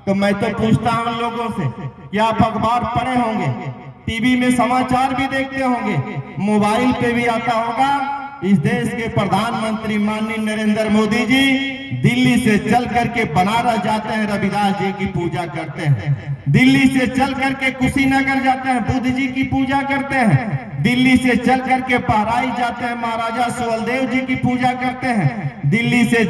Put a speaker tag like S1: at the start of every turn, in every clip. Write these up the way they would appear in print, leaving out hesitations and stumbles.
S1: तो मैं तो पूछता हूं उन लोगों से कि आप अखबार पढ़े होंगे, टीवी में समाचार भी देखते होंगे, मोबाइल पे भी आता होगा। इस देश के प्रधानमंत्री माननीय नरेंद्र मोदी जी दिल्ली से चल करके बनारस जाते हैं, रविदास जी की पूजा करते हैं। दिल्ली से चल करके कुशीनगर जाते हैं, बुद्ध जी की पूजा करते हैं। दिल्ली से चल करके बहराइच जाते हैं, महाराजा सुहेलदेव जी की पूजा करते हैं। दिल्ली से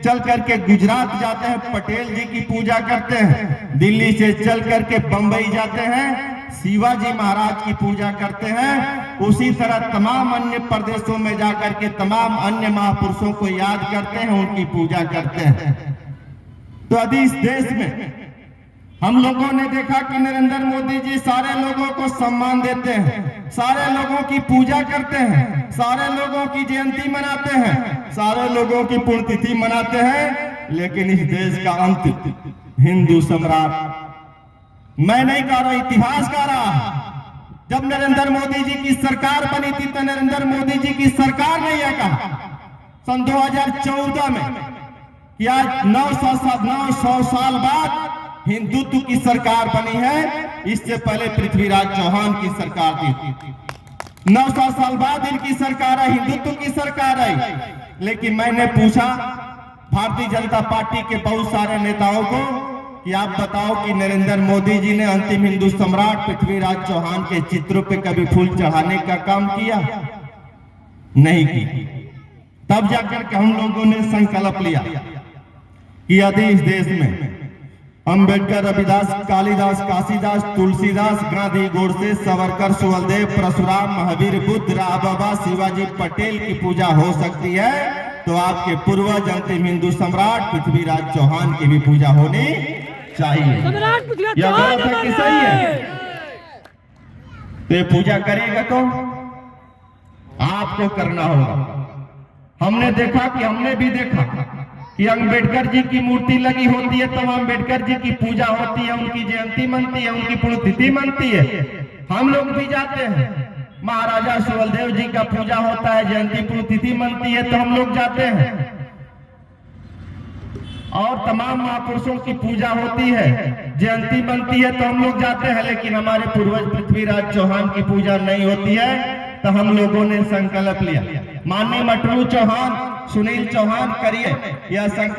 S1: चल करके गुजरात जाते हैं, पटेल जी की पूजा करते हैं। दिल्ली से चल करके बंबई जाते हैं, शिवाजी महाराज की पूजा करते हैं। उसी तरह तमाम अन्य प्रदेशों में जाकर के तमाम अन्य महापुरुषों को याद करते हैं, उनकी पूजा करते हैं। तो अभी इस देश में हम लोगों ने देखा कि नरेंद्र मोदी जी सारे लोगों को सम्मान देते हैं, सारे लोगों की पूजा करते हैं, सारे लोगों की जयंती मनाते हैं, सारे लोगों की पुण्यतिथि मनाते हैं। लेकिन इस देश का अंत हिंदू सम्राट, मैं नहीं कह रहा, इतिहास कह रहा। जब नरेंद्र मोदी जी की सरकार बनी थी तो नरेंद्र मोदी जी की सरकार ने यह कहा सन 2014 में कि आज 900 साल बाद हिंदुत्व की सरकार बनी है। इससे पहले पृथ्वीराज चौहान की सरकार थी। 900 साल बाद इनकी सरकार है, हिंदुत्व की सरकार है। लेकिन मैंने पूछा भारतीय जनता पार्टी के बहुत सारे नेताओं को कि आप बताओ कि नरेंद्र मोदी जी ने अंतिम हिंदू सम्राट पृथ्वीराज चौहान के चित्रों पे कभी फूल चढ़ाने का काम किया? नहीं की। तब जाकर के हम लोगों ने संकल्प लिया कि यदि इस देश में अंबेडकर, रविदास, कालिदास, काशीदास, तुलसीदास, गांधी, गोडसे, सावरकर, सुहेलदेव, परशुराम, महावीर, बुद्ध, राम बाबा, शिवाजी, पटेल की पूजा हो सकती है तो आपके पूर्वज अंतिम हिंदू सम्राट पृथ्वीराज चौहान की भी पूजा होनी चाहिए। यह गलत है कि सही है? तो ये पूजा करेगा कौन? आपको करना होगा। हमने देखा कि हमने भी देखा कि अंबेडकर जी की मूर्ति लगी होती है तो अंबेडकर जी की पूजा होती है, उनकी जयंती मनती है, उनकी पुण्यतिथि मनती है। हम लोग भी जाते हैं, महाराजा सुहेलदेव जी का पूजा होता है, जयंती पुण्यतिथि मनती है तो हम लोग जाते हैं। और तमाम महापुरुषों की पूजा होती है, जयंती बनती है तो हम लोग जाते हैं। लेकिन हमारे पूर्वज पृथ्वीराज चौहान की पूजा नहीं होती है तो हम लोगों ने संकल्प लिया, माननीय मटरू चौहान, सुनील चौहान करिए यह संकल्प।